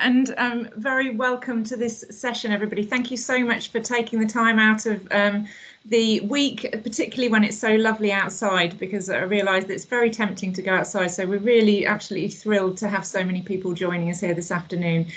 and very welcome to this session, everybody. Thank you so much for taking the time out of the week, particularly when it's so lovely outside, because I realise that it's very tempting to go outside. So we're really absolutely thrilled to have so many people joining us here this afternoon.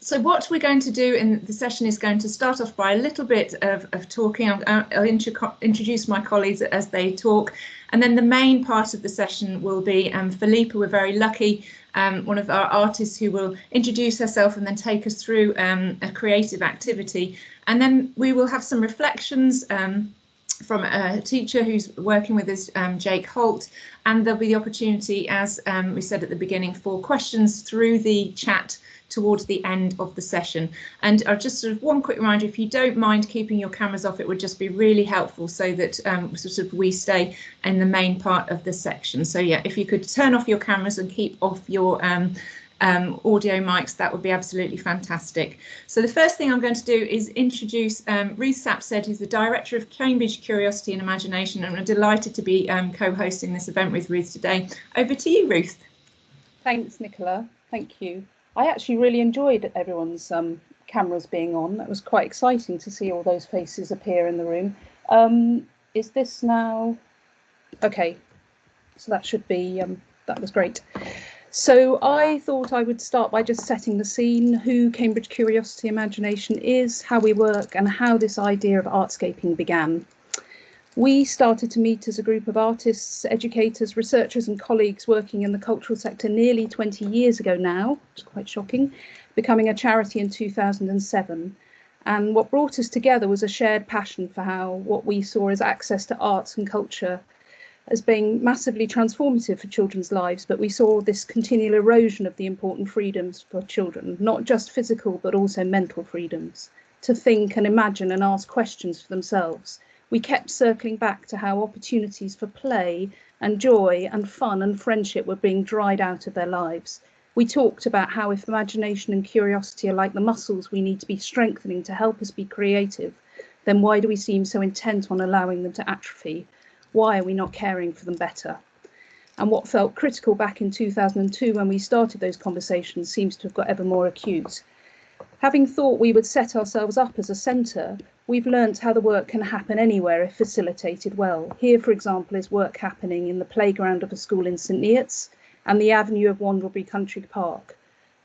So what we're going to do in the session is going to start off by a little bit of talking. I'll introduce my colleagues as they talk, and then the main part of the session will be Filipa. We're very lucky, one of our artists, who will introduce herself and then take us through a creative activity. And then we will have some reflections from a teacher who's working with us, Jake Holt, and there'll be the opportunity, as we said at the beginning, for questions through the chat towards the end of the session. And just sort of one quick reminder, if you don't mind keeping your cameras off, it would just be really helpful so that we stay in the main part of the section. So yeah, if you could turn off your cameras and keep off your audio mics, that would be absolutely fantastic. So the first thing I'm going to do is introduce Ruth Sapsted, who's the Director of Cambridge Curiosity and Imagination, and I'm delighted to be co-hosting this event with Ruth today. Over to you, Ruth. Thanks, Nicola. Thank you. I actually really enjoyed everyone's cameras being on. That was quite exciting to see all those faces appear in the room. Is this now? Okay, so that should be, that was great. So I thought I would start by just setting the scene, who Cambridge Curiosity Imagination is, how we work, and how this idea of artscaping began. We started to meet as a group of artists, educators, researchers and colleagues working in the cultural sector nearly 20 years ago now. It's quite shocking, becoming a charity in 2007. And what brought us together was a shared passion for how what we saw as access to arts and culture as being massively transformative for children's lives, but we saw this continual erosion of the important freedoms for children, not just physical, but also mental freedoms, to think and imagine and ask questions for themselves. We kept circling back to how opportunities for play and joy and fun and friendship were being dried out of their lives. We talked about how if imagination and curiosity are like the muscles we need to be strengthening to help us be creative, then why do we seem so intent on allowing them to atrophy? Why are we not caring for them better? And what felt critical back in 2002 when we started those conversations seems to have got ever more acute. Having thought we would set ourselves up as a centre, we've learnt how the work can happen anywhere if facilitated well. Here, for example, is work happening in the playground of a school in St Neots and the avenue of Wandlebury Country Park.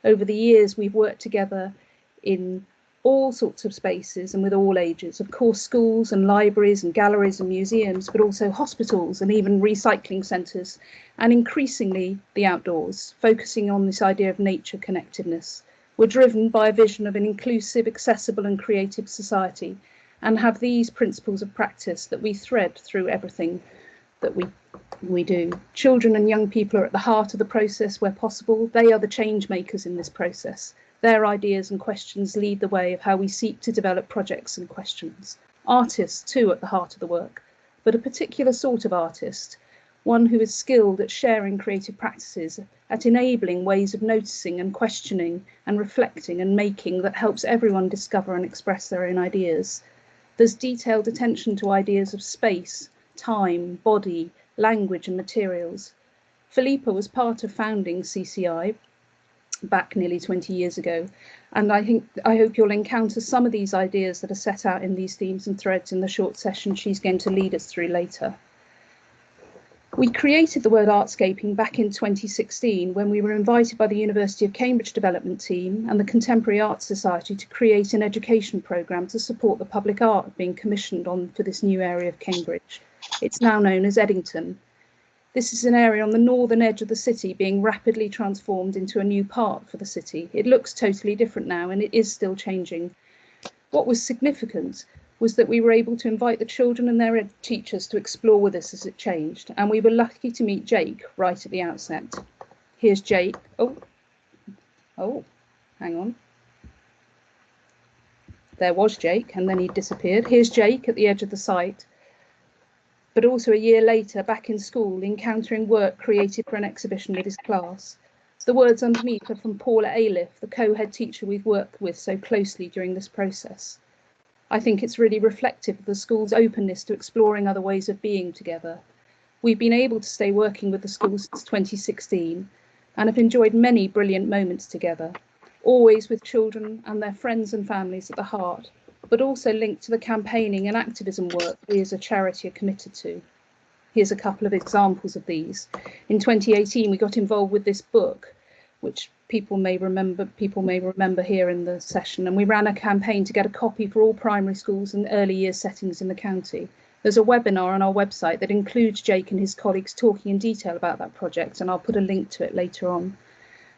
Over the years, we've worked together in all sorts of spaces and with all ages. Of course, schools and libraries and galleries and museums, but also hospitals and even recycling centres, and increasingly the outdoors, focusing on this idea of nature connectedness. We're driven by a vision of an inclusive, accessible and creative society, and have these principles of practice that we thread through everything that we do. Children and young people are at the heart of the process where possible. They are the change makers in this process. Their ideas and questions lead the way of how we seek to develop projects and questions. Artists too at the heart of the work, but a particular sort of artist, one who is skilled at sharing creative practices, at enabling ways of noticing and questioning and reflecting and making that helps everyone discover and express their own ideas. There's detailed attention to ideas of space, time, body, language and materials. Filipa was part of founding CCI back nearly 20 years ago, and I hope you'll encounter some of these ideas that are set out in these themes and threads in the short session she's going to lead us through later. We created the word artscaping back in 2016 when we were invited by the University of Cambridge development team and the Contemporary Arts Society to create an education programme to support the public art being commissioned on for this new area of Cambridge. It's now known as Eddington. This is an area on the northern edge of the city being rapidly transformed into a new park for the city. It looks totally different now and it is still changing. What was significant was that we were able to invite the children and their teachers to explore with us as it changed, and we were lucky to meet Jake right at the outset. Here's Jake. Oh, hang on. There was Jake, and then he disappeared. Here's Jake at the edge of the site, but also a year later, back in school, encountering work created for an exhibition with his class. The words underneath are from Paula Aliff, the co-head teacher we've worked with so closely during this process. I think it's really reflective of the school's openness to exploring other ways of being together. We've been able to stay working with the school since 2016, and have enjoyed many brilliant moments together, always with children and their friends and families at the heart, but also linked to the campaigning and activism work we as a charity are committed to. Here's a couple of examples of these. In 2018, we got involved with this book, which people may remember here in the session, and we ran a campaign to get a copy for all primary schools and early years settings in the county. There's a webinar on our website that includes Jake and his colleagues talking in detail about that project, and I'll put a link to it later on.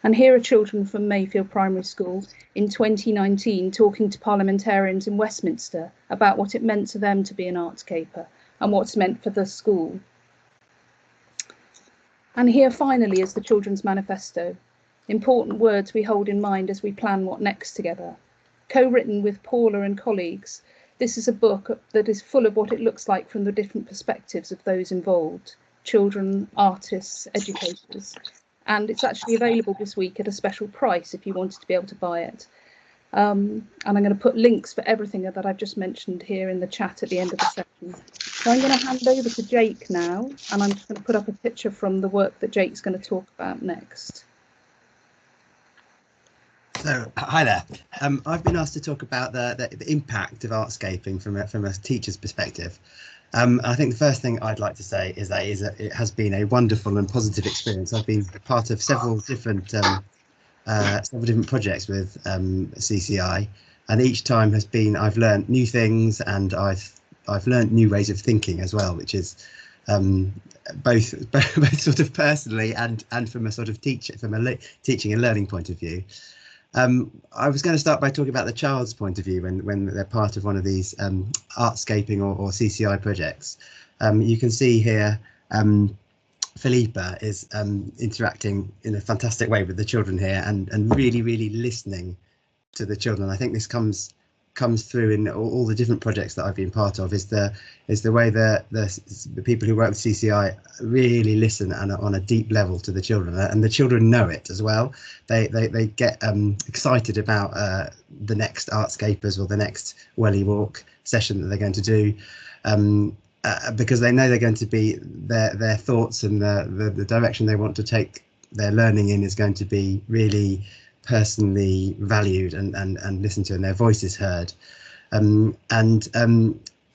And here are children from Mayfield Primary School in 2019 talking to parliamentarians in Westminster about what it meant to them to be an artscaper and what's meant for the school. And here finally is the Children's Manifesto, important words we hold in mind as we plan what next together. Co-written with Paula and colleagues, this is a book that is full of what it looks like from the different perspectives of those involved, children, artists, educators. And it's actually available this week at a special price if you wanted to be able to buy it. And I'm going to put links for everything that I've just mentioned here in the chat at the end of the session. So I'm going to hand over to Jake now, and I'm just going to put up a picture from the work that Jake's going to talk about next. So, hi there. I've been asked to talk about the impact of artscaping from a teacher's perspective. I think the first thing I'd like to say is that it has been a wonderful and positive experience. I've been part of several different projects with CCI, and each time has been I've learned new things, and I've learned new ways of thinking as well, which is both sort of personally and from a sort of teaching and learning point of view. I was going to start by talking about the child's point of view when they're part of one of these artscaping or CCI projects. You can see here Filipa is interacting in a fantastic way with the children here and really listening to the children. I think this comes through in all the different projects that I've been part of, is the way that the people who work with CCI really listen on a deep level to the children, and the children know it as well. They get excited about the next Artscapers or the next Welly Walk session that they're going to do, because they know they're going to be their thoughts and the direction they want to take their learning in is going to be really personally valued and listened to, and their voices heard, and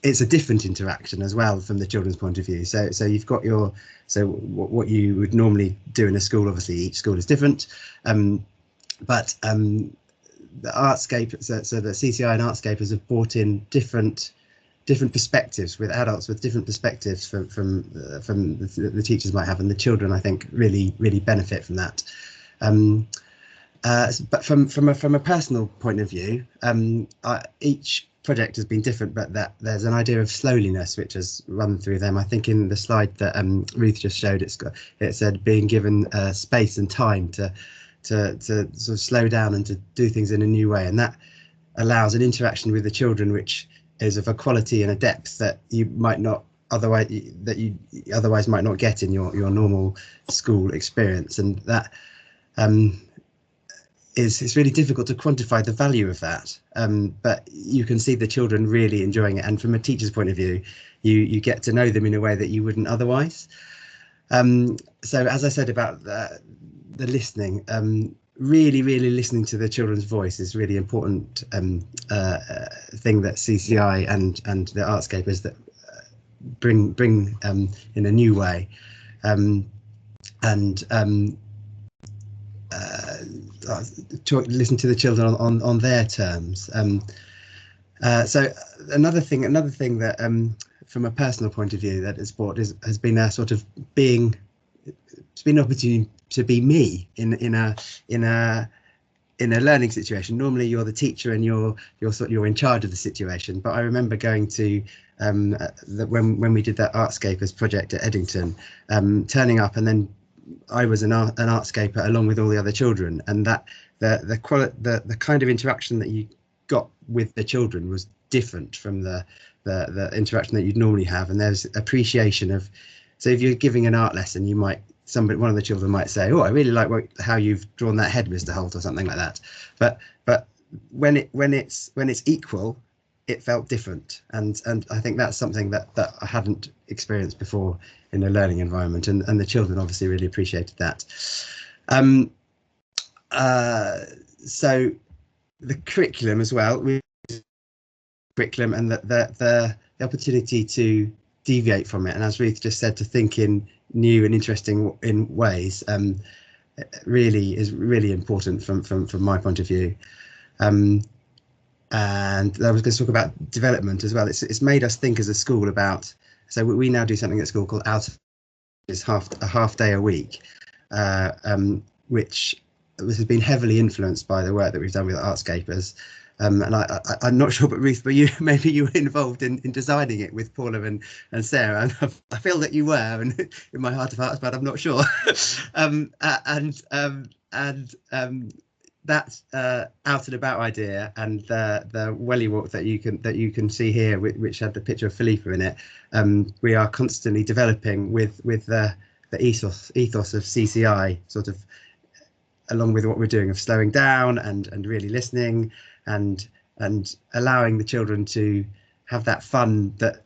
it's a different interaction as well from the children's point of view. So you've got what you would normally do in a school. Obviously each school is different, but the Artscape, so the CCI and Artscapers have brought in different perspectives with adults with different perspectives from the teachers might have, and the children I think really benefit from that. But from a personal point of view, each project has been different, but that there's an idea of slowliness which has run through them. I think in the slide that Ruth just showed, it said being given space and time to sort of slow down and to do things in a new way, and that allows an interaction with the children which is of a quality and a depth that you might not otherwise might not get in your normal school experience, and that it's really difficult to quantify the value of that, but you can see the children really enjoying it, and from a teacher's point of view you get to know them in a way that you wouldn't otherwise. So as I said about the listening, really listening to the children's voice is really important thing that CCI and the Artscapers that bring in a new way, listen to the children on their terms. So another thing that from a personal point of view that it's brought has been a sort of it's been an opportunity to be me in a learning situation. Normally you're the teacher and you're in charge of the situation, but I remember going to when we did that Artscapers project at Eddington, turning up, and then I was an artscaper along with all the other children, and that the kind of interaction that you got with the children was different from the interaction that you'd normally have, and there's appreciation of. So if you're giving an art lesson, one of the children might say, "Oh, I really like how you've drawn that head, Mr. Holt," or something like that. But when it's equal, it felt different, and I think that's something that I hadn't experienced before in a learning environment, and the children obviously really appreciated that. So the curriculum as well, curriculum, and the opportunity to deviate from it, and as Ruth just said, to think in new and interesting ways, really is really important from my point of view. And I was going to talk about development as well. It's made us think as a school about, so we now do something at school called is a half day a week, which has been heavily influenced by the work that we've done with Artscapers. And I'm not sure, but Ruth, but maybe you were involved in designing it with Paula and Sarah. And I feel that you were, and in my heart of hearts, but I'm not sure. That out and about idea, and the welly walk that you can see here, which had the picture of Filipa in it, we are constantly developing with the ethos of CCI, sort of along with what we're doing of slowing down and really listening and allowing the children to have that fun that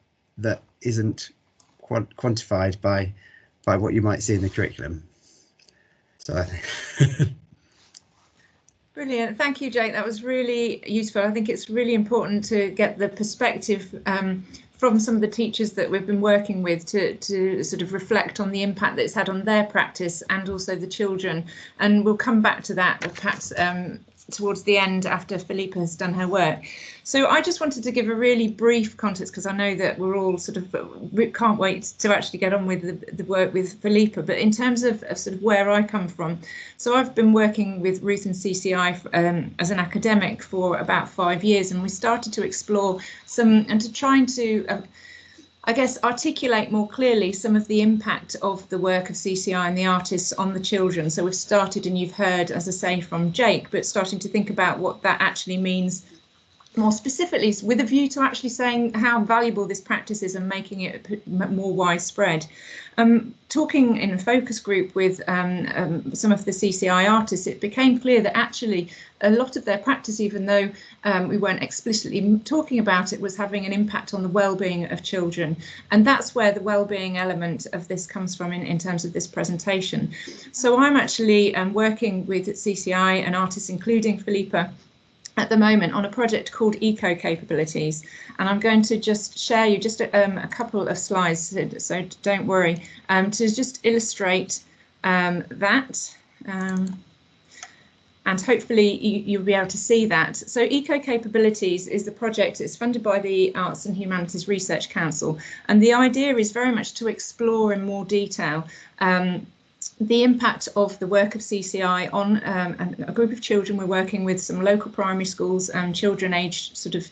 isn't quantified by what you might see in the curriculum. So I think Brilliant. Thank you, Jake. That was really useful. I think it's really important to get the perspective from some of the teachers that we've been working with to sort of reflect on the impact that it's had on their practice and also the children. And we'll come back to that perhaps towards the end after Filipa has done her work. So I just wanted to give a really brief context, because I know that we're all sort of can't wait to actually get on with the work with Filipa. But in terms of sort of where I come from, so I've been working with Ruth and CCI as an academic for about 5 years, and we started to explore some and to trying to I guess articulate more clearly some of the impact of the work of CCI and the artists on the children. So we've started, and you've heard, as I say, from Jake, but starting to think about what that actually means more specifically, with a view to actually saying how valuable this practice is and making it more widespread. Talking in a focus group with some of the CCI artists, it became clear that actually a lot of their practice, even though we weren't explicitly talking about it, was having an impact on the well-being of children. And that's where the well-being element of this comes from in terms of this presentation. So I'm actually working with CCI and artists, including Filipa, at the moment on a project called Eco Capabilities, and I'm going to just share you just a couple of slides, so don't worry, to just illustrate that, and hopefully you'll be able to see that. So Eco Capabilities is the project. It's funded by the Arts and Humanities Research Council, and the idea is very much to explore in more detail the impact of the work of CCI on a group of children. We're working with some local primary schools and children aged sort of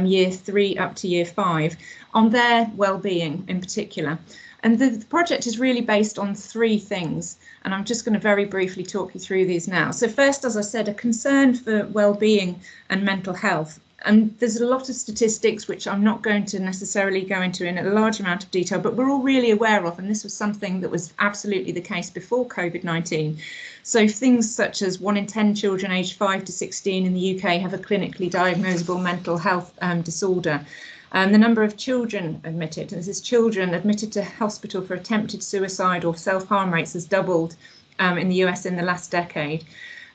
year 3 up to year 5 on their well-being in particular. And the project is really based on 3 things, and I'm just going to very briefly talk you through these now. So first, as I said, a concern for well-being and mental health. And there's a lot of statistics which I'm not going to necessarily go into in a large amount of detail, but we're all really aware of, and this was something that was absolutely the case before COVID-19. So things such as 1 in 10 children aged 5 to 16 in the UK have a clinically diagnosable mental health disorder. The number of children admitted, this is children admitted to hospital for attempted suicide or self-harm rates, has doubled in the US in the last decade.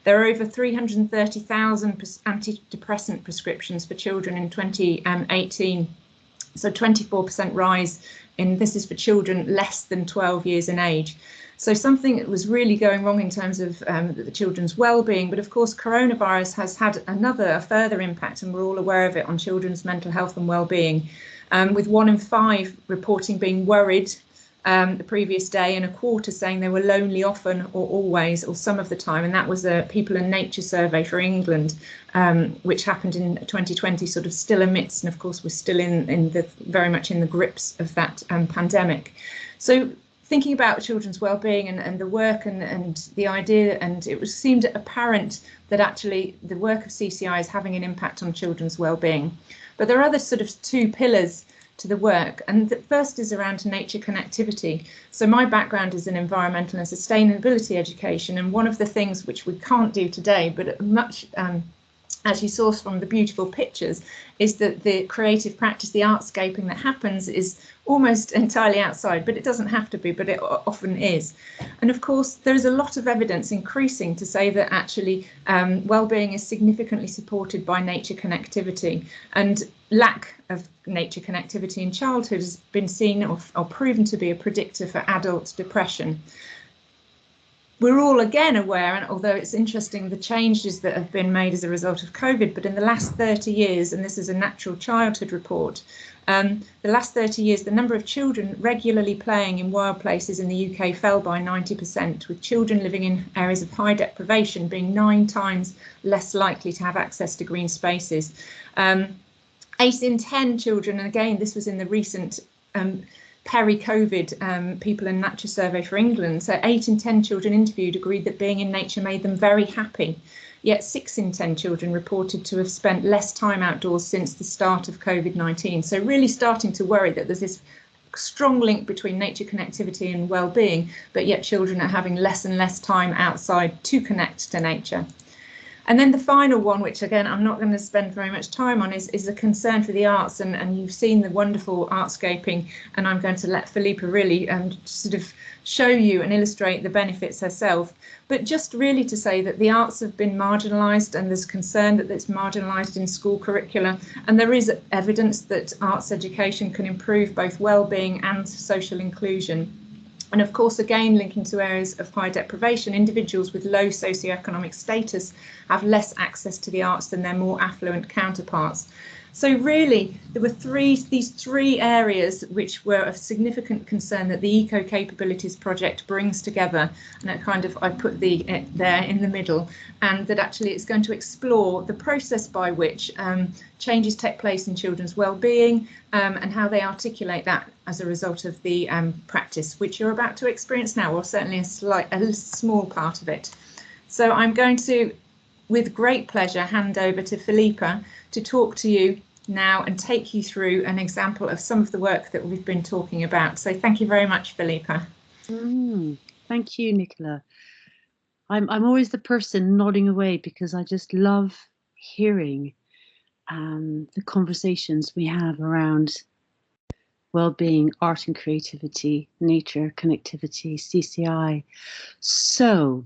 There are over 330,000 antidepressant prescriptions for children in 2018, so 24% rise in this is for children less than 12 years in age. So something that was really going wrong in terms of the children's well-being, but of course coronavirus has had a further impact, and we're all aware of it, on children's mental health and well-being, with 1 in 5 reporting being worried the previous day, and a quarter saying they were lonely often or always or some of the time. And that was a People and Nature survey for England, which happened in 2020, sort of still amidst, and of course we're still very much in the grips of that pandemic. So thinking about children's well-being and the work and the idea, and it seemed apparent that actually the work of CCI is having an impact on children's well-being. But there are other sort of 2 pillars to the work, and the first is around nature connectivity. So my background is in environmental and sustainability education, and one of the things which we can't do today, but much as you saw from the beautiful pictures, is that the creative practice, the artscaping that happens, is almost entirely outside, but it doesn't have to be, but it often is. And of course, there is a lot of evidence increasing to say that actually well-being is significantly supported by nature connectivity, and lack of nature connectivity in childhood has been seen or proven to be a predictor for adult depression. We're all again aware, and although it's interesting the changes that have been made as a result of COVID, but in the last 30 years, and this is a natural childhood report, the last 30 years, the number of children regularly playing in wild places in the UK fell by 90%, with children living in areas of high deprivation being 9 times less likely to have access to green spaces. 8 in 10 children, and again, this was in the recent peri-COVID People and Nature survey for England, so 8 in 10 children interviewed agreed that being in nature made them very happy. Yet 6 in 10 children reported to have spent less time outdoors since the start of COVID-19. So really starting to worry that there's this strong link between nature connectivity and well-being, but yet children are having less and less time outside to connect to nature. And then the final one, which again I'm not going to spend very much time on, is a concern for the arts, and you've seen the wonderful artscaping, and I'm going to let Filipa really sort of show you and illustrate the benefits herself. But just really to say that the arts have been marginalised, and there's concern that it's marginalised in school curricula, and there is evidence that arts education can improve both well-being and social inclusion. And of course, again, linking to areas of high deprivation, individuals with low socioeconomic status have less access to the arts than their more affluent counterparts. So really, there were these three areas which were of significant concern that the Eco Capabilities Project brings together, and I put there in the middle, and that actually it's going to explore the process by which changes take place in children's well-being, and how they articulate that as a result of the practice, which you're about to experience now, or certainly a small part of it. So I'm going to, with great pleasure, hand over to Filipa to talk to you now and take you through an example of some of the work that we've been talking about. So thank you very much, Filipa. Thank you, Nicola. I'm always the person nodding away because I just love hearing the conversations we have around well-being, art and creativity, nature, connectivity, CCI. So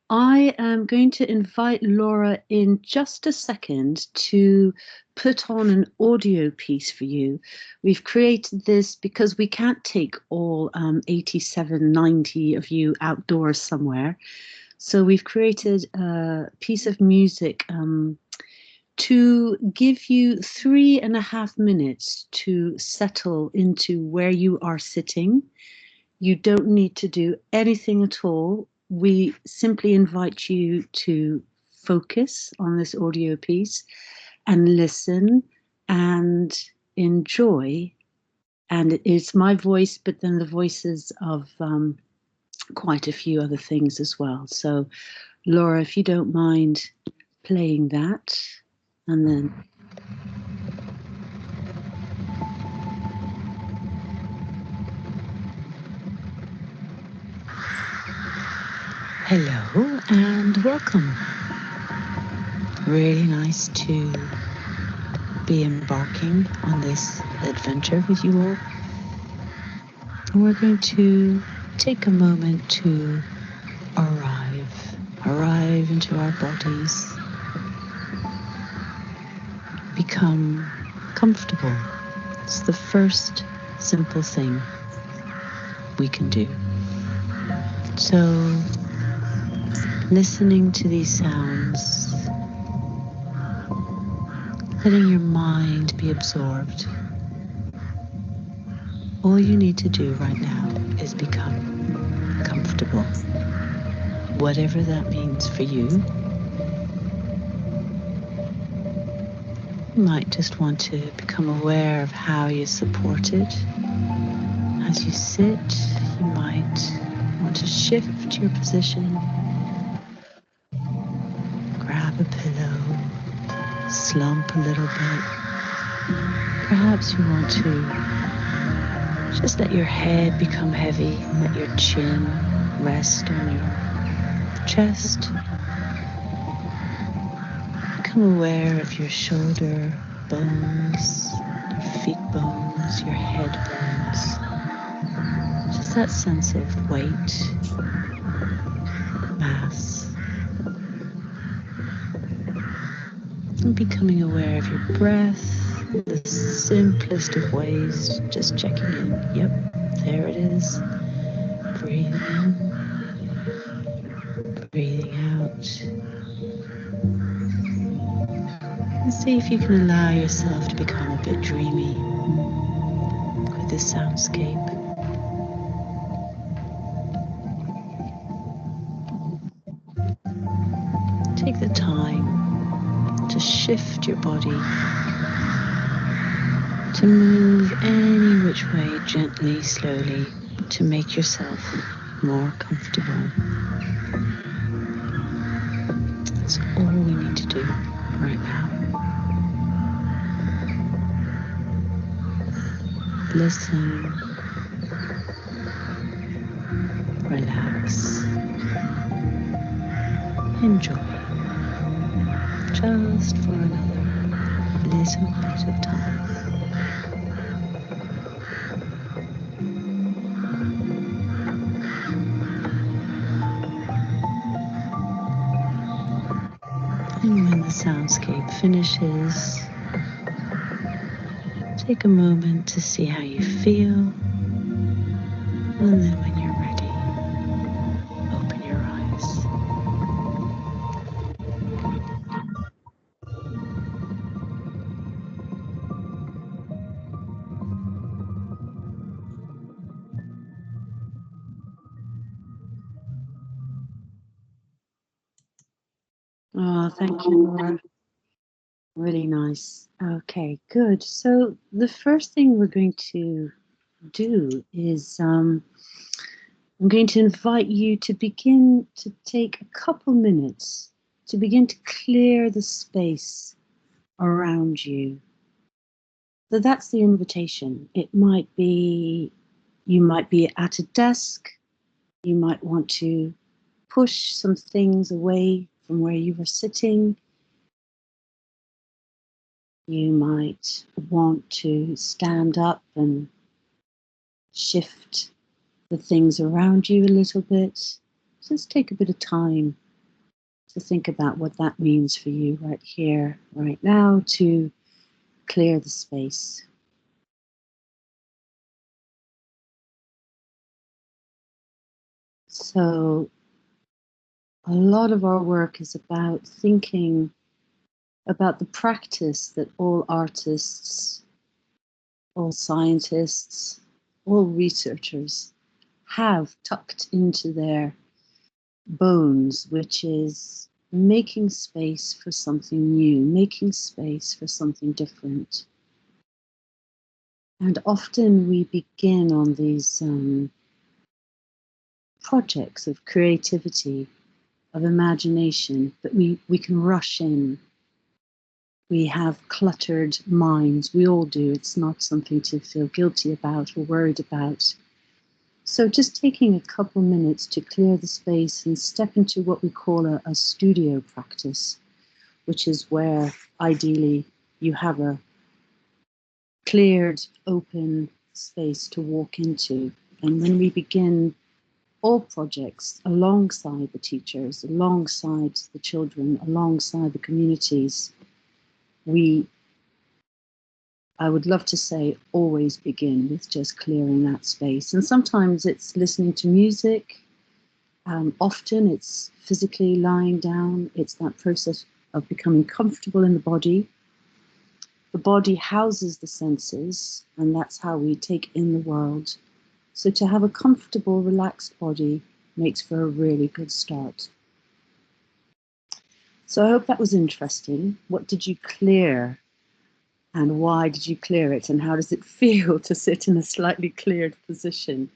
I am going to invite Laura in just a second to put on an audio piece for you. We've created this because we can't take all 87, 90 of you outdoors somewhere. So we've created a piece of music to give you 3.5 minutes to settle into where you are sitting. You don't need to do anything at all. We simply invite you to focus on this audio piece and listen and enjoy. And it's my voice, but then the voices of quite a few other things as well. So Laura, if you don't mind playing that, and then hello and welcome. Really nice to be embarking on this adventure with you all. And we're going to take a moment to arrive into our bodies, become comfortable. It's the first simple thing we can do. So, listening to these sounds, letting your mind be absorbed. All you need to do right now is become comfortable, whatever that means for you. You might just want to become aware of how you're supported. As you sit, you might want to shift your position. Grab a pillow, slump a little bit. Perhaps you want to just let your head become heavy, let your chin rest on your chest. You become aware of your shoulder bones, your feet bones, your head bones. Just that sense of weight, mass. And becoming aware of your breath, the simplest of ways, just checking in. Yep, there it is. Breathing in, breathing out. And see if you can allow yourself to become a bit dreamy with this soundscape. Take the time to shift your body, to move any which way gently, slowly, to make yourself more comfortable. That's all we need to do right now. Listen, relax, enjoy, just for another little bit of time. And when the soundscape finishes, take a moment to see how you feel, and then when you're ready, open your eyes. Oh, thank you, Laura. Really nice. Okay, good. So the first thing we're going to do is I'm going to invite you to begin to take a couple minutes to begin to clear the space around you. So that's the invitation. It might be, you might be at a desk, you might want to push some things away from where you were sitting. You might want to stand up and shift the things around you a little bit. Just take a bit of time to think about what that means for you right here, right now, to clear the space. So a lot of our work is about thinking about the practice that all artists, all scientists, all researchers have tucked into their bones, which is making space for something new, making space for something different. And often we begin on these projects of creativity, of imagination, but we can rush in. We have cluttered minds. We all do. It's not something to feel guilty about or worried about. So just taking a couple minutes to clear the space and step into what we call a studio practice, which is where ideally you have a cleared, open space to walk into. And when we begin all projects alongside the teachers, alongside the children, alongside the communities, I would love to say, always begin with just clearing that space. And sometimes it's listening to music. Often it's physically lying down. It's that process of becoming comfortable in the body. The body houses the senses, and that's how we take in the world. So to have a comfortable, relaxed body makes for a really good start. So I hope that was interesting. What did you clear? And why did you clear it? And how does it feel to sit in a slightly cleared position?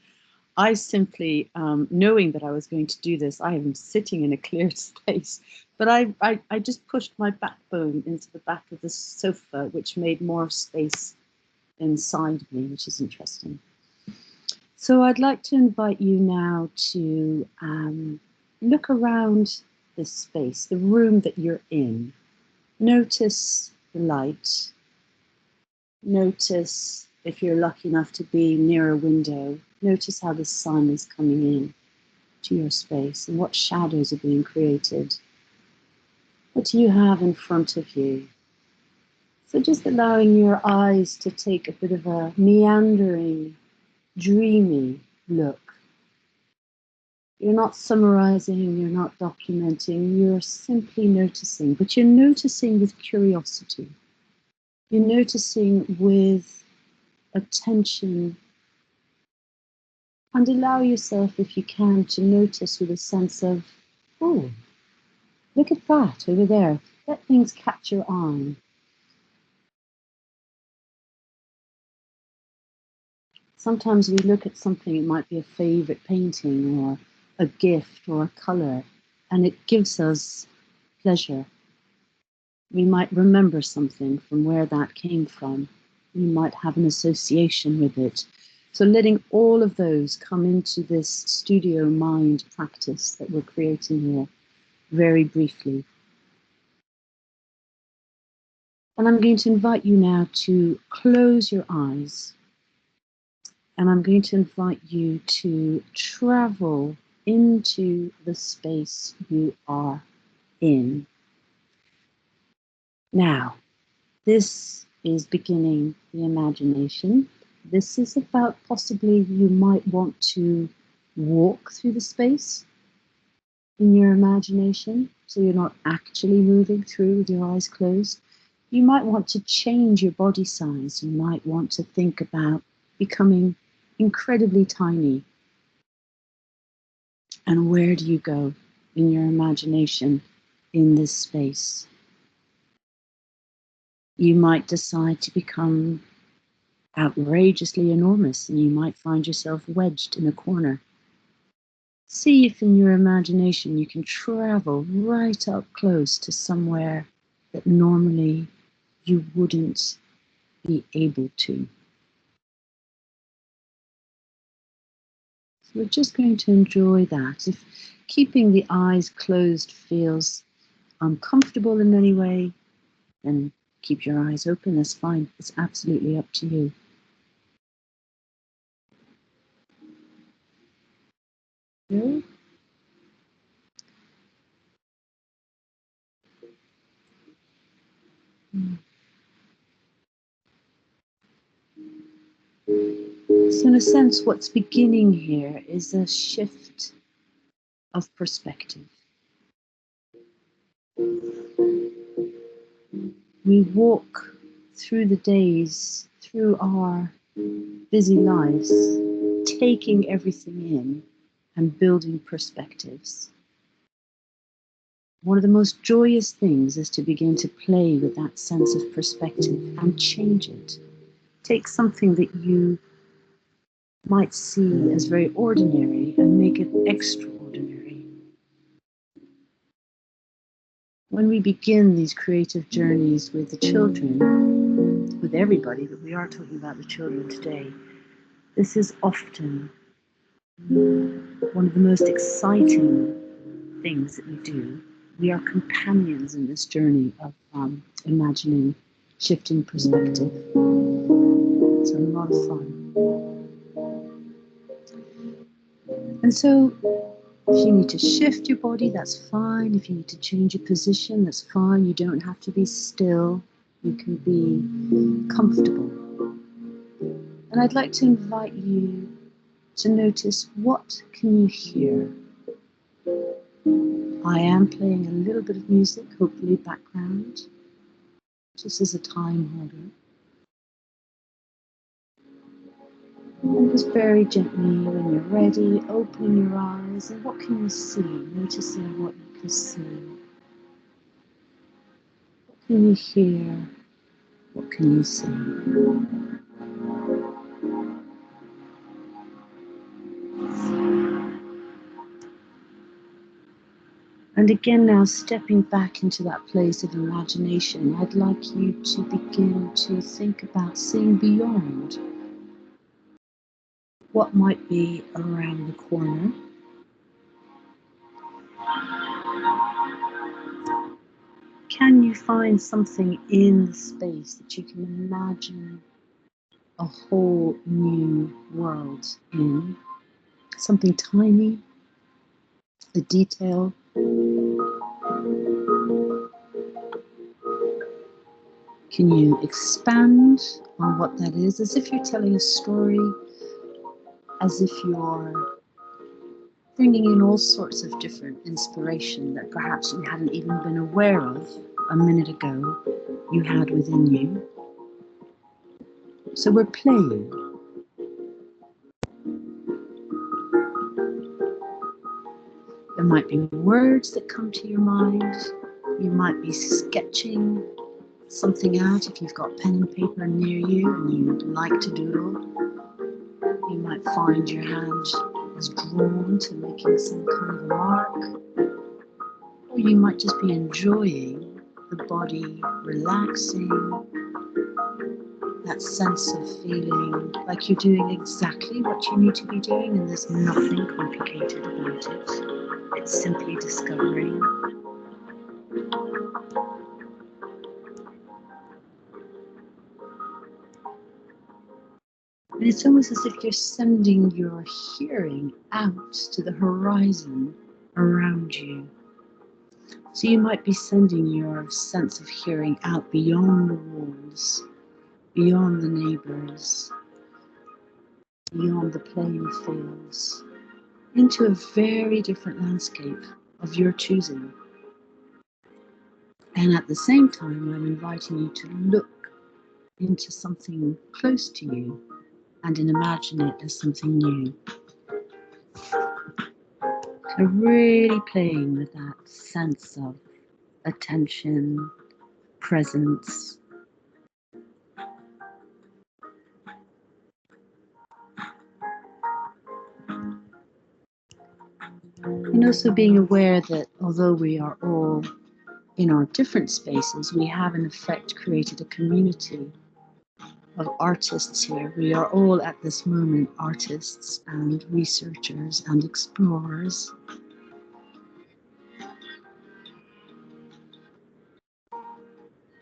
I simply, knowing that I was going to do this, I am sitting in a cleared space, but I just pushed my backbone into the back of the sofa, which made more space inside me, which is interesting. So I'd like to invite you now to look around this space, the room that you're in. Notice the light. Notice, if you're lucky enough to be near a window, notice how the sun is coming in to your space and what shadows are being created. What do you have in front of you? So just allowing your eyes to take a bit of a meandering, dreamy look. You're not summarizing, you're not documenting, you're simply noticing, but you're noticing with curiosity. You're noticing with attention, and allow yourself, if you can, to notice with a sense of, oh, look at that over there. Let things catch your eye. Sometimes we look at something, it might be a favorite painting or a gift or a color, and it gives us pleasure. We might remember something from where that came from. We might have an association with it. So letting all of those come into this studio mind practice that we're creating here very briefly. And I'm going to invite you now to close your eyes. And I'm going to invite you to travel into the space you are in. Now, this is beginning the imagination. This is about possibly you might want to walk through the space in your imagination, so you're not actually moving through with your eyes closed. You might want to change your body size. You might want to think about becoming incredibly tiny. And where do you go in your imagination in this space? You might decide to become outrageously enormous, and you might find yourself wedged in a corner. See if in your imagination you can travel right up close to somewhere that normally you wouldn't be able to. So we're just going to enjoy that. If keeping the eyes closed feels uncomfortable in any way, then keep your eyes open, that's fine. It's absolutely up to you. Okay. So in a sense, what's beginning here is a shift of perspective. We walk through the days, through our busy lives, taking everything in and building perspectives. One of the most joyous things is to begin to play with that sense of perspective and change it. Take something that you might see as very ordinary and make it extraordinary. When we begin these creative journeys with the children, with everybody, but we are talking about the children today, this is often one of the most exciting things that we do. We are companions in this journey of imagining, shifting perspective. It's a lot of fun. And so if you need to shift your body, that's fine. If you need to change your position, that's fine. You don't have to be still. You can be comfortable. And I'd like to invite you to notice, what can you hear? I am playing a little bit of music, hopefully background, just as a time holder. And just very gently, when you're ready, opening your eyes, and what can you see? Noticing what you can see. What can you hear? What can you see? And again now, stepping back into that place of imagination, I'd like you to begin to think about seeing beyond what might be around the corner. Can you you find something in the space that you can imagine a whole new world in, something tiny, a detail. Can you expand on what that is, as if you're telling a story, as if you're bringing in all sorts of different inspiration that perhaps you hadn't even been aware of a minute ago you had within you. So we're playing. There might be words that come to your mind. You might be sketching something out if you've got pen and paper near you and you like to doodle. You might find your hand is drawn to making some kind of a mark. Or you might just be enjoying the body relaxing, that sense of feeling like you're doing exactly what you need to be doing and there's nothing complicated about it. It's simply discovering. And it's almost as if you're sending your hearing out to the horizon around you. So you might be sending your sense of hearing out beyond the walls, beyond the neighbours, beyond the playing fields, into a very different landscape of your choosing. And at the same time, I'm inviting you to look into something close to you and imagine it as something new. So really playing with that sense of attention, presence. And also being aware that although we are all in our different spaces, we have in effect created a community of artists here. We are all at this moment artists and researchers and explorers.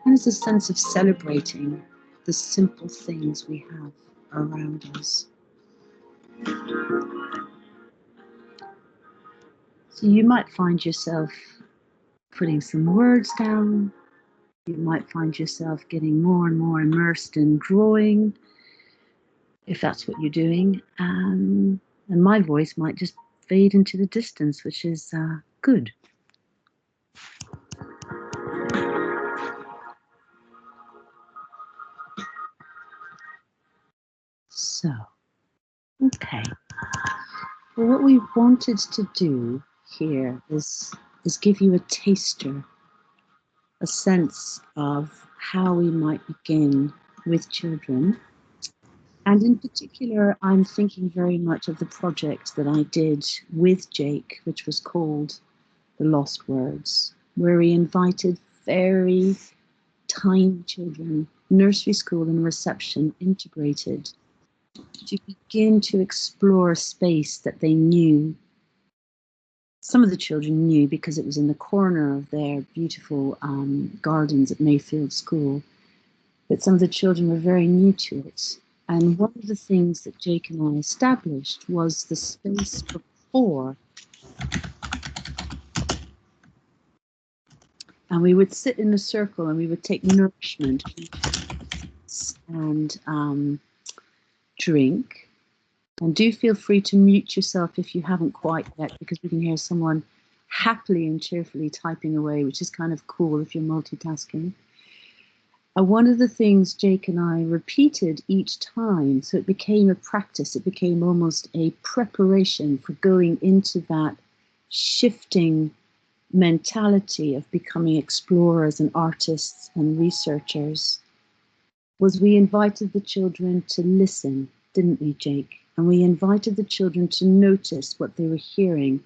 And it's a sense of celebrating the simple things we have around us. So you might find yourself putting some words down. You might find yourself getting more and more immersed in drawing, if that's what you're doing. And my voice might just fade into the distance, which is good. So, okay. Well, what we wanted to do here is give you a taster, a sense of how we might begin with children. And in particular, I'm thinking very much of the project that I did with Jake, which was called The Lost Words, where we invited very tiny children, nursery school and reception integrated, to begin to explore a space that they knew. Some of the children knew because it was in the corner of their beautiful gardens at Mayfield School, but some of the children were very new to it. And one of the things that Jake and I established was the space before. And we would sit in a circle and we would take nourishment and drink. And do feel free to mute yourself if you haven't quite yet, because we can hear someone happily and cheerfully typing away, which is kind of cool if you're multitasking. One of the things Jake and I repeated each time, so it became a practice, it became almost a preparation for going into that shifting mentality of becoming explorers and artists and researchers, was we invited the children to listen, didn't we, Jake? And we invited the children to notice what they were hearing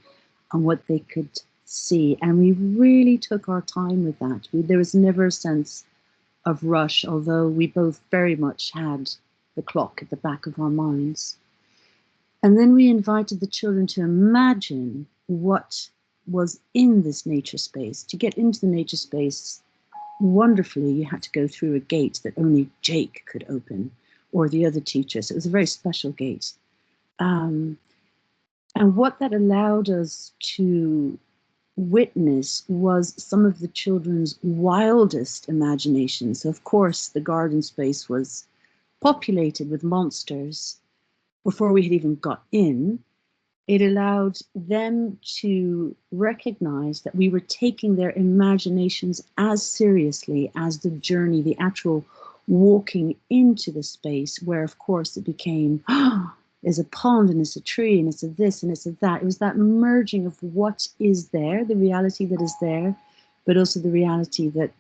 and what they could see. And we really took our time with that. There was never a sense of rush, although we both very much had the clock at the back of our minds. And then we invited the children to imagine what was in this nature space. To get into the nature space, wonderfully, you had to go through a gate that only Jake could open, or the other teacher. So it was a very special gate. And what that allowed us to witness was some of the children's wildest imaginations. So of course, the garden space was populated with monsters before we had even got in. It allowed them to recognize that we were taking their imaginations as seriously as the journey, the actual walking into the space, where of course it became, oh, there's a pond and it's a tree and it's a this and it's a that. It was that merging of what is there, the reality that is there, but also the reality that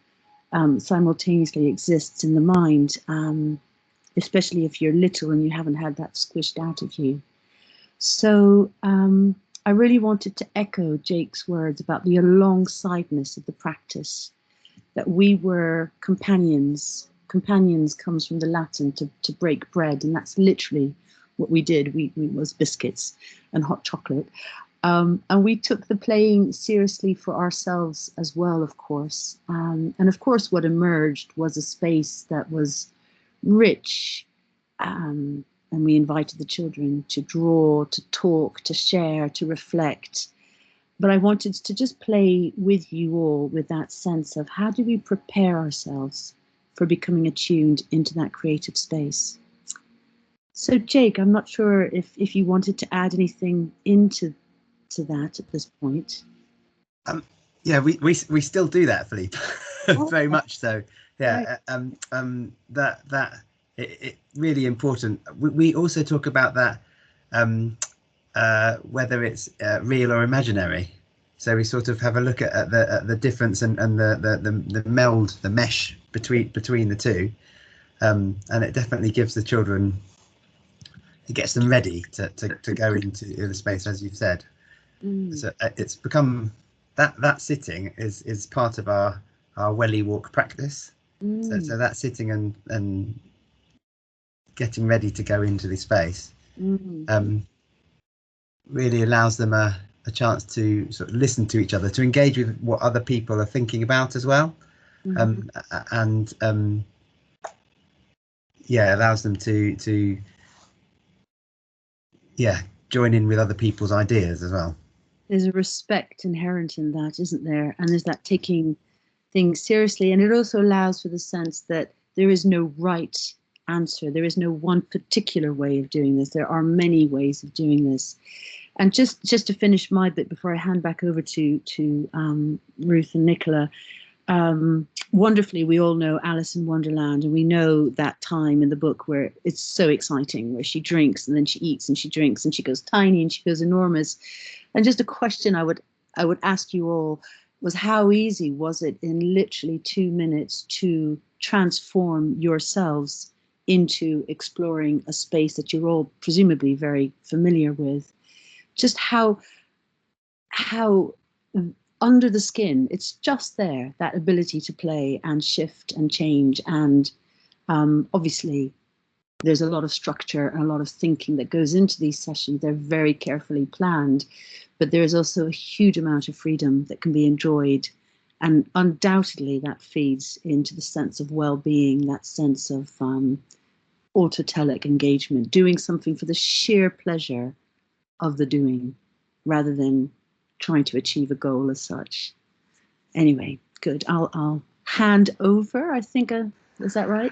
simultaneously exists in the mind, especially if you're little and you haven't had that squished out of you. So I really wanted to echo Jake's words about the alongsideness of the practice, that we were companions. Companions comes from the Latin to break bread, and that's literally what we did. We was biscuits and hot chocolate. And we took the playing seriously for ourselves as well, of course. And of course, what emerged was a space that was rich, and we invited the children to draw, to talk, to share, to reflect. But I wanted to just play with you all with that sense of how do we prepare ourselves for becoming attuned into that creative space. So Jake, I'm not sure if you wanted to add anything into that at this point. Yeah, we still do that, Filipa. Very much so. Yeah, right. It really important. We also talk about that, whether it's real or imaginary. So we sort of have a look at the difference and the meld, the mesh between the two, and it definitely gives the children, it gets them ready to go into the space, as you've said. So it's become that sitting is part of our welly walk practice. So that sitting and getting ready to go into this space really allows them a chance to sort of listen to each other, to engage with what other people are thinking about as well, and allows them to join in with other people's ideas as well. There's a respect inherent in that, isn't there? And there's that taking things seriously, and it also allows for the sense that there is no right answer. There is no one particular way of doing this. There are many ways of doing this. And just to finish my bit before I hand back over to Ruth and Nicola, wonderfully, we all know Alice in Wonderland, and we know that time in the book where it's so exciting, where she drinks and then she eats and she drinks and she goes tiny and she goes enormous. And just a question I would ask you all was, how easy was it in literally 2 minutes to transform yourselves into exploring a space that you're all presumably very familiar with? Just how under the skin, it's just there, that ability to play and shift and change. And obviously there's a lot of structure and a lot of thinking that goes into these sessions. They're very carefully planned, but there is also a huge amount of freedom that can be enjoyed. And undoubtedly that feeds into the sense of well-being, that sense of autotelic engagement, doing something for the sheer pleasure of the doing, rather than trying to achieve a goal as such. Anyway, good. I'll hand over. I think, is that right?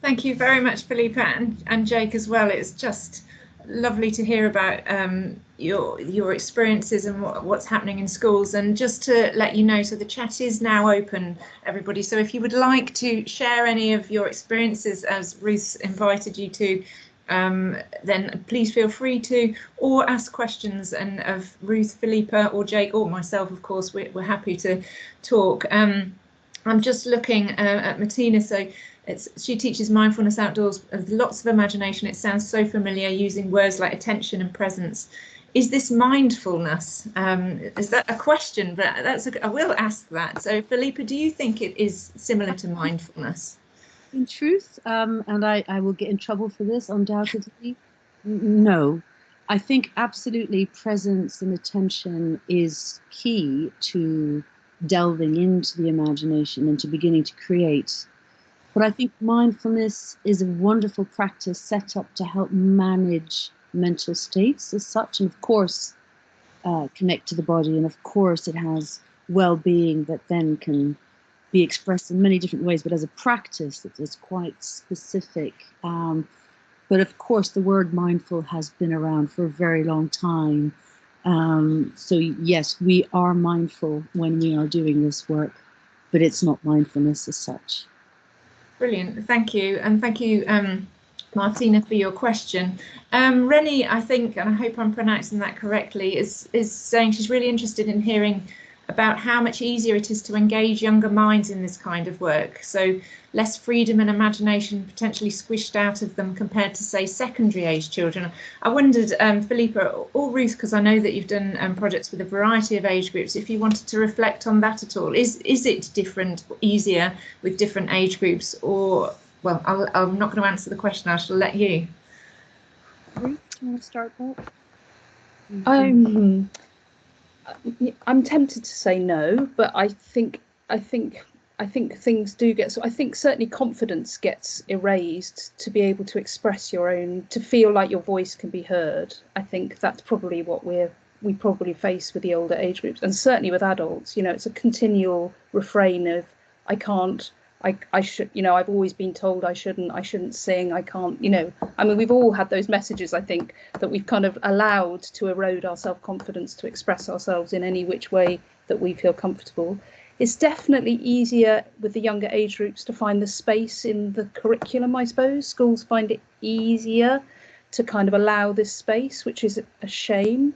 Thank you very much, Filipa, and Jake as well. It's just lovely to hear about your experiences and what's happening in schools. And just to let you know, so the chat is now open, everybody. So if you would like to share any of your experiences, as Ruth invited you to, then please feel free to, or ask questions, and of Ruth, Filipa, or Jake, or myself, of course, we're happy to talk. I'm just looking at Martina, so she teaches mindfulness outdoors with lots of imagination. It sounds so familiar, using words like attention and presence. Is this mindfulness? Is that a question? But I will ask that. So Filipa, do you think it is similar to mindfulness? In truth, and I will get in trouble for this, undoubtedly, no. I think absolutely presence and attention is key to delving into the imagination and to beginning to create. But I think mindfulness is a wonderful practice set up to help manage mental states as such, and of course connect to the body, and of course it has well-being that then can be expressed in many different ways, but as a practice that is quite specific. But of course the word mindful has been around for a very long time. So yes, we are mindful when we are doing this work, but it's not mindfulness as such. Brilliant, thank you, and thank you, Martina, for your question. Rennie, I think, and I hope I'm pronouncing that correctly, is saying she's really interested in hearing about how much easier it is to engage younger minds in this kind of work. So less freedom and imagination potentially squished out of them compared to, say, secondary age children. I wondered, Filipa or Ruth, because I know that you've done projects with a variety of age groups, if you wanted to reflect on that at all. Is it different, easier with different age groups, or, well, I'm not going to answer the question, I shall let you. Ruth, do you want to start that? I'm tempted to say no, but I think things do get, so I think certainly confidence gets erased to be able to express your own, to feel like your voice can be heard. I think that's probably what we probably face with the older age groups, and certainly with adults. You know, it's a continual refrain of I can't, I should, you know, I've always been told I shouldn't sing, I can't, you know. I mean, we've all had those messages, I think, that we've kind of allowed to erode our self-confidence to express ourselves in any which way that we feel comfortable. It's definitely easier with the younger age groups to find the space in the curriculum, I suppose. Schools find it easier to kind of allow this space, which is a shame.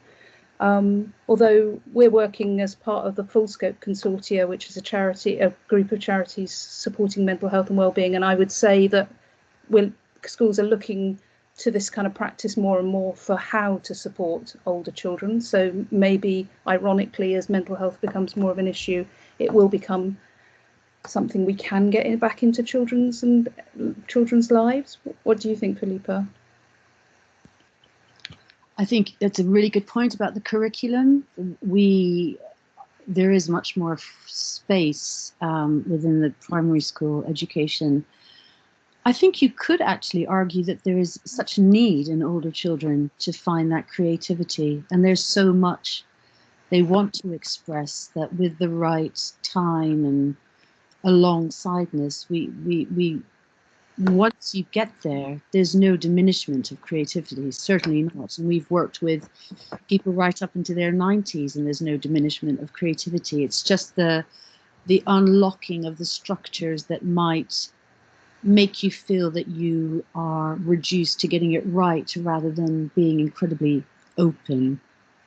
Although we're working as part of the Full Scope Consortia, which is a group of charities supporting mental health and wellbeing, and I would say that schools are looking to this kind of practice more and more for how to support older children. So maybe, ironically, as mental health becomes more of an issue, it will become something we can get back into children's lives. What do you think, Filipa? I think that's a really good point about the curriculum. There is much more space within the primary school education. I think you could actually argue that there is such a need in older children to find that creativity, and there's so much they want to express that with the right time and alongsideness, we once you get there, there's no diminishment of creativity, certainly not. And we've worked with people right up into their 90s, and there's no diminishment of creativity. It's just the unlocking of the structures that might make you feel that you are reduced to getting it right rather than being incredibly open.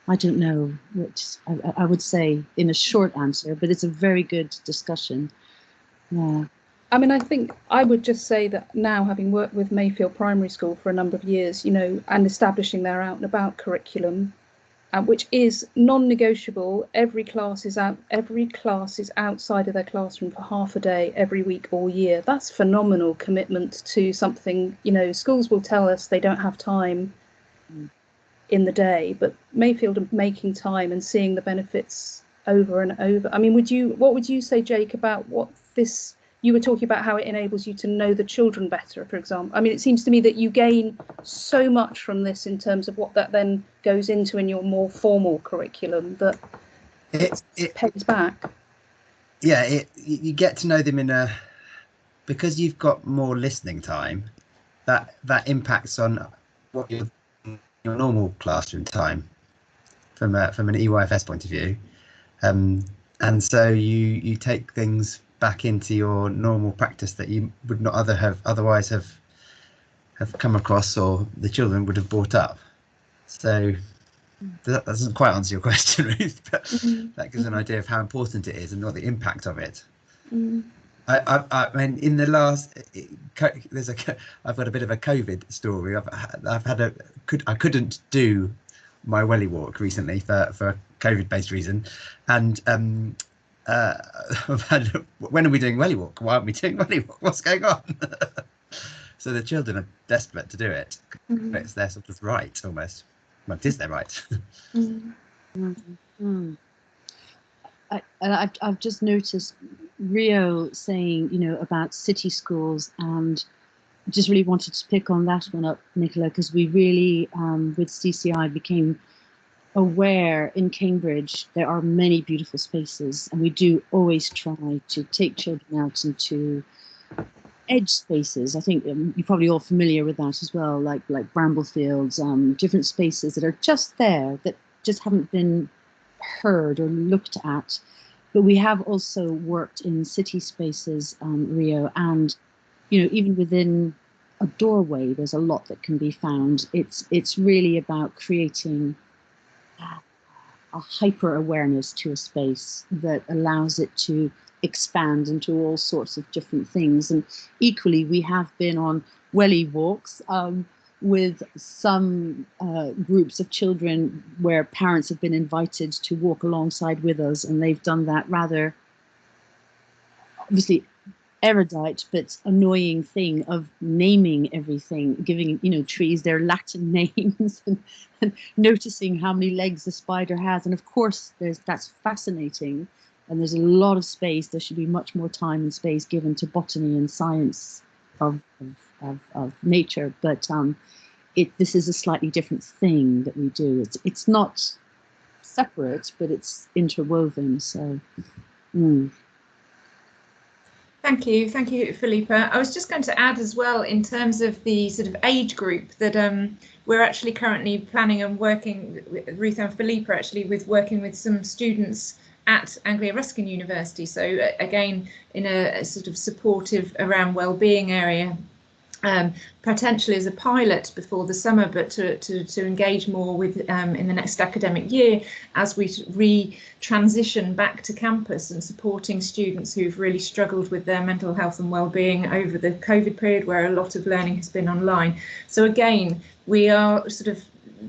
I don't know what I would say in a short answer, but it's a very good discussion. Yeah. I mean, I think I would just say that now, having worked with Mayfield Primary School for a number of years, you know, and establishing their out and about curriculum, which is non-negotiable. Every class is outside of their classroom for half a day every week all year. That's phenomenal commitment to something. You know, schools will tell us they don't have time in the day, but Mayfield are making time and seeing the benefits over and over. I mean, what would you say, Jake, about what this? You were talking about how it enables you to know the children better, for example. I mean, it seems to me that you gain so much from this in terms of what that then goes into in your more formal curriculum that it pays back. Yeah, you get to know them because you've got more listening time. That impacts on what your normal classroom time from an EYFS point of view, and so you take things back into your normal practice that you would not otherwise have come across, or the children would have brought up. So that doesn't quite answer your question, Ruth, but that gives an idea of how important it is and what the impact of it. I mean, in the last, I've got a bit of a COVID story. I couldn't do my welly walk recently for a COVID-based reason, and when are we doing welly walk? Why aren't we doing welly walk? What's going on? So the children are desperate to do it. It's their sort of right, almost. Well, it is their right. I've just noticed Rio saying, you know, about city schools, and just really wanted to pick on that one up, Nicola, because we really, with CCI, became aware in Cambridge there are many beautiful spaces, and we do always try to take children out into edge spaces. I think you're probably all familiar with that as well, like Bramblefields, different spaces that are just there, that just haven't been heard or looked at. But we have also worked in city spaces, Rio, and you know, even within a doorway, there's a lot that can be found. It's really about creating a hyper awareness to a space that allows it to expand into all sorts of different things. And equally, we have been on welly walks with some groups of children where parents have been invited to walk alongside with us, and they've done that rather obviously erudite but annoying thing of naming everything, giving, you know, trees their Latin names, and noticing how many legs a spider has. And of course that's fascinating, and there's a lot of space. There should be much more time and space given to botany and science of nature, but this is a slightly different thing that we do. It's not separate, but it's interwoven. So Thank you, Filipa. I was just going to add as well, in terms of the sort of age group, that we're actually currently planning and working, Ruth and Filipa actually, with working with some students at Anglia Ruskin University. So again, in a sort of supportive around wellbeing area, potentially as a pilot before the summer, but to engage more with in the next academic year as we re-transition back to campus, and supporting students who've really struggled with their mental health and well-being over the COVID period, where a lot of learning has been online. So again, we are sort of,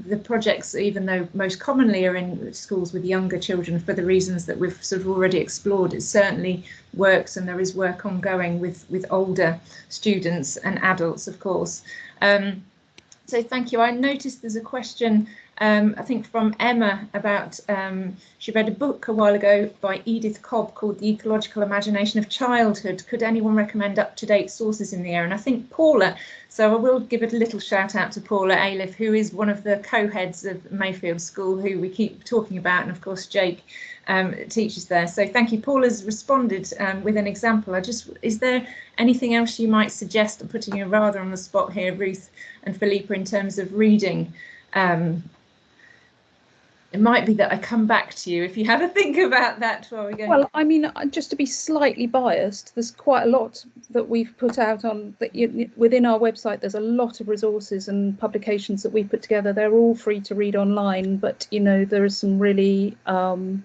the projects, even though most commonly are in schools with younger children for the reasons that we've sort of already explored, it certainly works, and there is work ongoing with older students and adults, of course. So thank you. I noticed there's a question, I think from Emma, about she read a book a while ago by Edith Cobb called The Ecological Imagination of Childhood. Could anyone recommend up-to-date sources in the area? And I think Paula, so I will give a little shout out to Paula Aliff, who is one of the co-heads of Mayfield School, who we keep talking about, and of course Jake teaches there. So thank you. Paula's responded with an example. Is there anything else you might suggest? I'm putting you rather on the spot here, Ruth and Filipa, in terms of reading. It might be that I come back to you if you have a think about that while we go. Well, I mean, just to be slightly biased, there's quite a lot that we've put out on that within our website. There's a lot of resources and publications that we've put together. They're all free to read online, but you know, there is some really I'm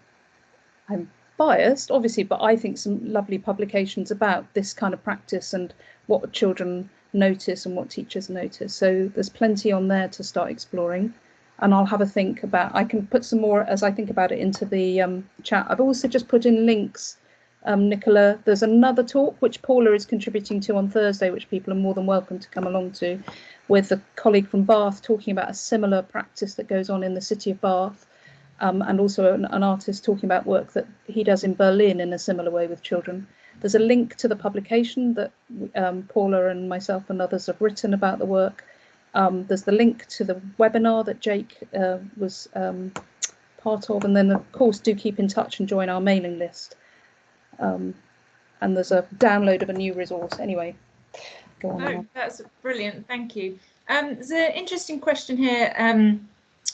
biased, obviously, but I think some lovely publications about this kind of practice and what children notice and what teachers notice. So there's plenty on there to start exploring. And I'll have a think about, I can put some more as I think about it into the chat. I've also just put in links, Nicola. There's another talk which Paula is contributing to on Thursday, which people are more than welcome to come along to, with a colleague from Bath talking about a similar practice that goes on in the city of Bath, and also an artist talking about work that he does in Berlin in a similar way with children. There's a link to the publication that Paula and myself and others have written about the work. There's the link to the webinar that Jake was part of, and then of course do keep in touch and join our mailing list. And there's a download of a new resource. Anyway, go on. Oh, that's brilliant, thank you. There's an interesting question here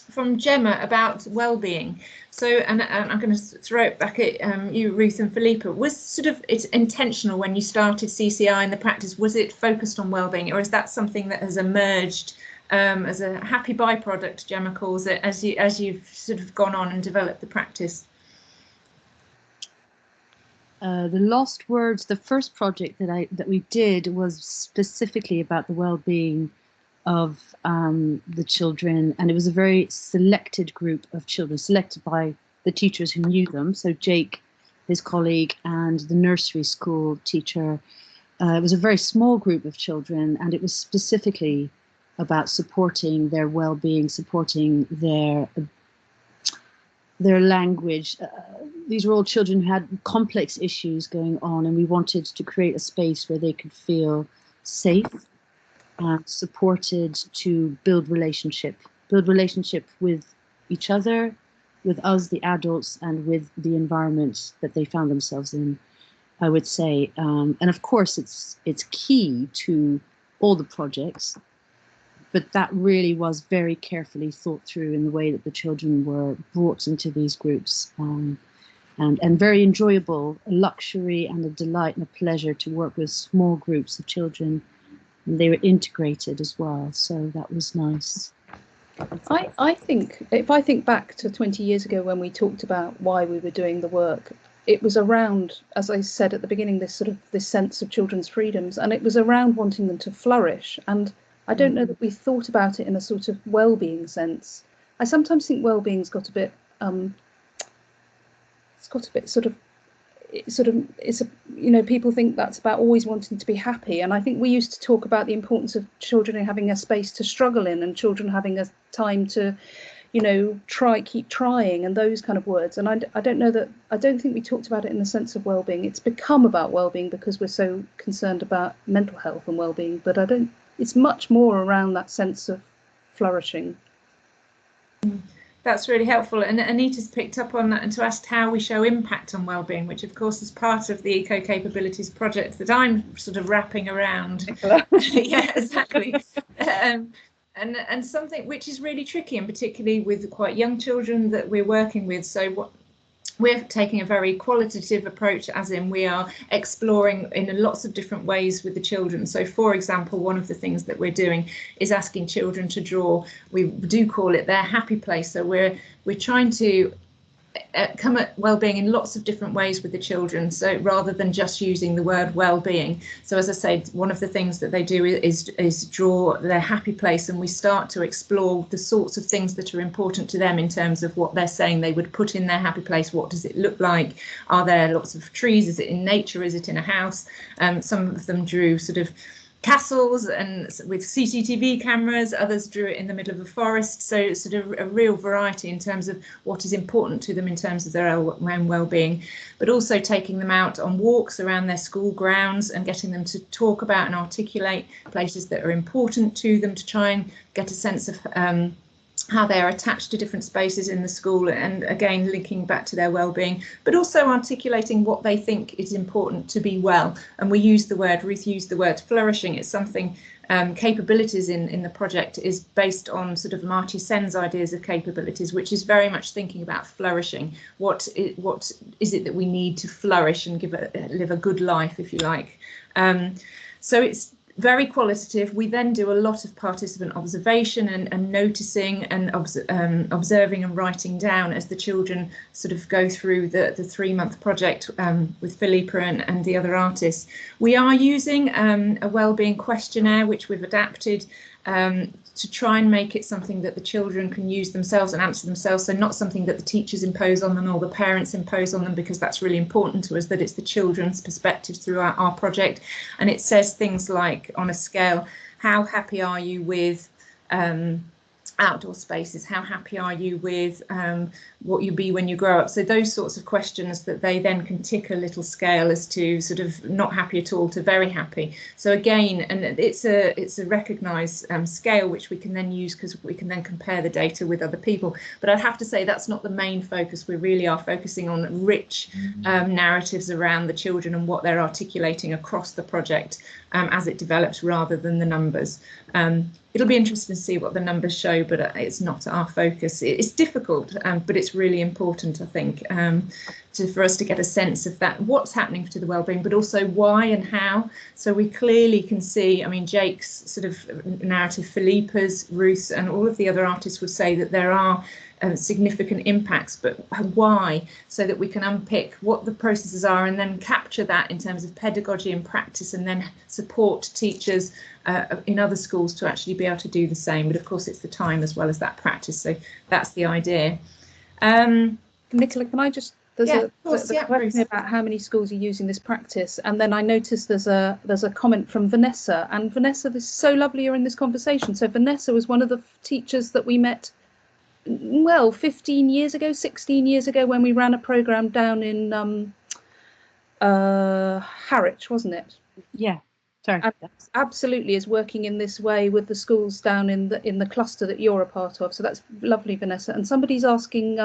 from Gemma about well-being. So, and I'm going to throw it back at you, Ruth and Filipa. Was sort of it's intentional when you started CCI and the practice? Was it focused on well-being, or is that something that has emerged as a happy byproduct, Gemma calls it, as you've sort of gone on and developed the practice? The Lost Words, the first project that we did was specifically about the well-being of the children, and it was a very selected group of children, selected by the teachers who knew them. So Jake, his colleague, and the nursery school teacher. It was a very small group of children, and it was specifically about supporting their well-being, supporting their language, these were all children who had complex issues going on, and we wanted to create a space where they could feel safe and supported to build relationship with each other, with us, the adults, and with the environment that they found themselves in, I would say. And of course, it's key to all the projects, but that really was very carefully thought through in the way that the children were brought into these groups. And very enjoyable, a luxury and a delight and a pleasure to work with small groups of children. And they were integrated as well, so that was nice. I think, if I think back to 20 years ago when we talked about why we were doing the work, it was around, as I said at the beginning, this sense of children's freedoms, and it was around wanting them to flourish. And I don't know that we thought about it in a sort of well-being sense. I sometimes think well-being's got a bit people think that's about always wanting to be happy, and I think we used to talk about the importance of children having a space to struggle in, and children having a time to, keep trying, and those kind of words. And I don't think we talked about it in the sense of well-being. It's become about well-being because we're so concerned about mental health and well-being, but it's much more around that sense of flourishing. That's really helpful, and Anita's picked up on that and to ask how we show impact on wellbeing, which of course is part of the Eco Capabilities project that I'm sort of wrapping around. Yeah, exactly. And something which is really tricky, and particularly with quite young children that we're working with. So we're taking a very qualitative approach, as in we are exploring in lots of different ways with the children. So, for example, one of the things that we're doing is asking children to draw, we do call it their happy place. So we're trying to come at well-being in lots of different ways with the children, so rather than just using the word well-being. So as I say, one of the things that they do is draw their happy place, and we start to explore the sorts of things that are important to them in terms of what they're saying they would put in their happy place. What does it look like? Are there lots of trees? Is it in nature? Is it in a house? Some of them drew sort of castles and with CCTV cameras, others drew it in the middle of a forest. So it's sort of a real variety in terms of what is important to them in terms of their own well-being, but also taking them out on walks around their school grounds and getting them to talk about and articulate places that are important to them, to try and get a sense of how they're attached to different spaces in the school, and again linking back to their well-being, but also articulating what they think is important to be well. And Ruth used the word flourishing. It's something, capabilities in the project is based on sort of Amartya Sen's ideas of capabilities, which is very much thinking about flourishing. What is it that we need to flourish and live a good life, if you like. So it's very qualitative. We then do a lot of participant observation and noticing and observing and writing down as the children sort of go through the 3-month project with Filipa and the other artists. We are using a wellbeing questionnaire which we've adapted to try and make it something that the children can use themselves and answer themselves, so not something that the teachers impose on them or the parents impose on them, because that's really important to us, that it's the children's perspective throughout our project. And it says things like, on a scale, how happy are you with outdoor spaces? How happy are you with what you'll be when you grow up? So those sorts of questions that they then can tick a little scale as to sort of not happy at all to very happy. So again, and it's a recognised scale which we can then use, because we can then compare the data with other people. But I'd have to say that's not the main focus. We really are focusing on rich narratives around the children and what they're articulating across the project as it develops, rather than the numbers. It'll be interesting to see what the numbers show, but it's not our focus. It's difficult, but it's really important, I think, for us to get a sense of that, what's happening to the wellbeing, but also why and how. So we clearly can see, I mean, Jake's sort of narrative, Filipa's, Ruth's, and all of the other artists would say that there are significant impacts, but why, so that we can unpick what the processes are and then capture that in terms of pedagogy and practice, and then support teachers in other schools to actually be able to do the same. But of course it's the time as well as that practice, so that's the idea. Nicola, can I just, there's a question about how many schools are using this practice, and then I noticed there's a comment from Vanessa, and Vanessa, this is so lovely you're in this conversation. So Vanessa was one of the teachers that we met well, 15 years ago, 16 years ago, when we ran a programme down in Harwich, wasn't it? Yeah, sorry. And absolutely is working in this way with the schools down in the cluster that you're a part of. So that's lovely, Vanessa. And somebody's asking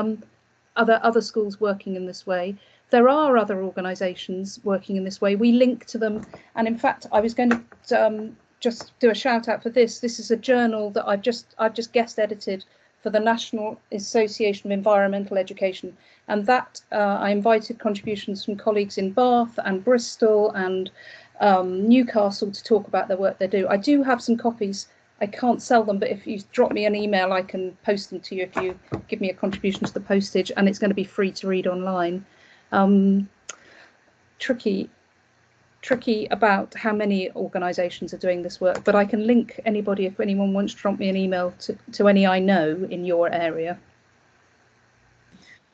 other schools working in this way. There are other organisations working in this way. We link to them. And in fact, I was going to just do a shout out for this. This is a journal that I've just guest edited for the National Association of Environmental Education. And that I invited contributions from colleagues in Bath and Bristol and Newcastle to talk about the work they do. I do have some copies. I can't sell them, but if you drop me an email, I can post them to you if you give me a contribution to the postage, and it's going to be free to read online. Tricky about how many organisations are doing this work, but I can link anybody if anyone wants to drop me an email to any I know in your area.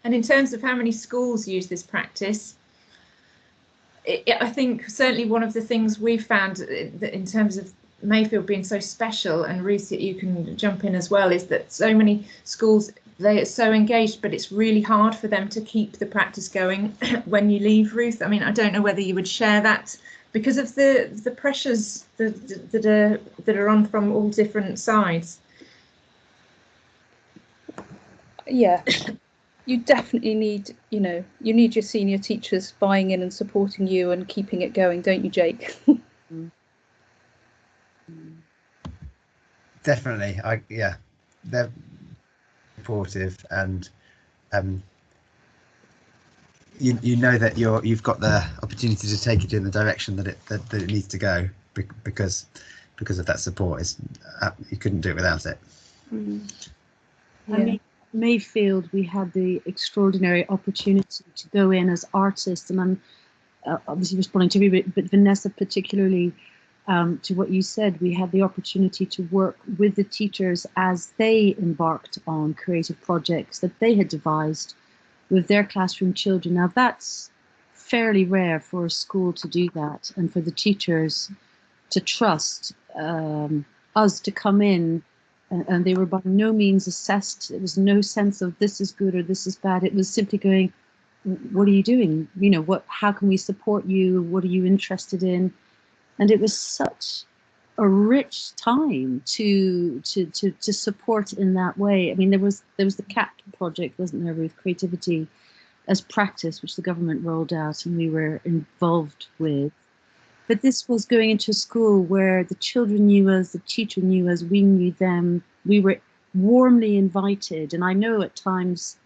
And in terms of how many schools use this practice, I think certainly one of the things we've found that in terms of Mayfield being so special, and Ruth, you can jump in as well, is that so many schools, they are so engaged, but it's really hard for them to keep the practice going when you leave, Ruth. I mean, I don't know whether you would share that because of the pressures that are on from all different sides. Yeah. You definitely need, you need your senior teachers buying in and supporting you and keeping it going, don't you, Jake? Definitely, yeah, they're supportive, and you know that you've got the opportunity to take it in the direction that it needs to go because of that support. You couldn't do it without it. Yeah. I mean, Mayfield, we had the extraordinary opportunity to go in as artists, and I'm obviously responding to you, but Vanessa particularly, to what you said. We had the opportunity to work with the teachers as they embarked on creative projects that they had devised with their classroom children. Now that's fairly rare for a school to do that, and for the teachers to trust us to come in. And they were by no means assessed. There was no sense of this is good or this is bad. It was simply going, what are you doing? How can we support you? What are you interested in? And it was such a rich time to support in that way. I mean, there was the CAP project, wasn't there, with creativity as practice, which the government rolled out and we were involved with. But this was going into a school where the children knew us, the teacher knew us, we knew them. We were warmly invited. And I know at times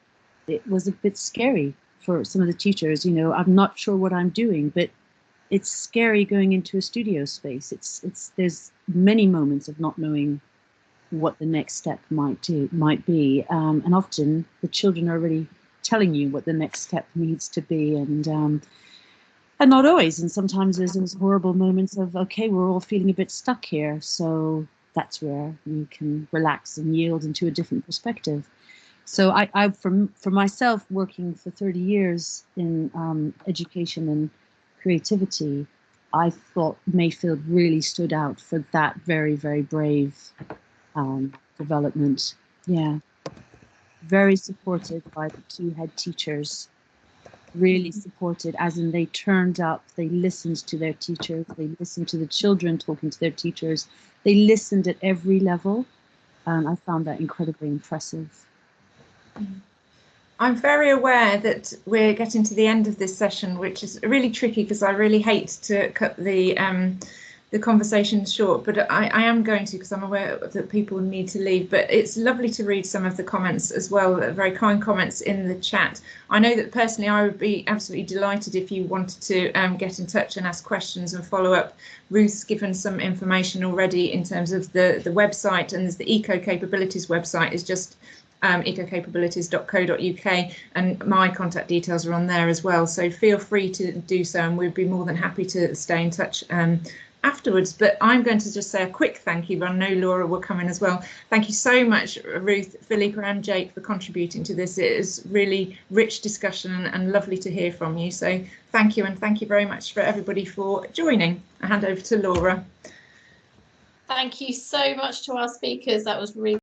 it was a bit scary for some of the teachers. I'm not sure what I'm doing, but it's scary going into a studio space. There's many moments of not knowing what the next step might be. And often the children are already telling you what the next step needs to be. And not always, and sometimes there's those horrible moments of, okay, we're all feeling a bit stuck here, so that's where we can relax and yield into a different perspective. So I for myself, working for 30 years in education and creativity, I thought Mayfield really stood out for that very, very brave development. Yeah, very supported by the two head teachers. Really supported, as in they turned up, they listened to their teachers, they listened to the children talking to their teachers, they listened at every level, and I found that incredibly impressive. I'm very aware that we're getting to the end of this session, which is really tricky because I really hate to cut the conversation short, but I am going to, because I'm aware that people need to leave. But it's lovely to read some of the comments as well, very kind comments in the chat. I know that personally I would be absolutely delighted if you wanted to get in touch and ask questions and follow up. Ruth's given some information already in terms of the website, and there's the Eco Capabilities website is just ecocapabilities.co.uk, and my contact details are on there as well, so feel free to do so, and we'd be more than happy to stay in touch afterwards. But I'm going to just say a quick thank you. I know Laura will come in as well. Thank you so much, Ruth, Filipa and Jake, for contributing to this. It is really rich discussion and lovely to hear from you. So thank you, and thank you very much for everybody for joining. I hand over to Laura. Thank you so much to our speakers. That was really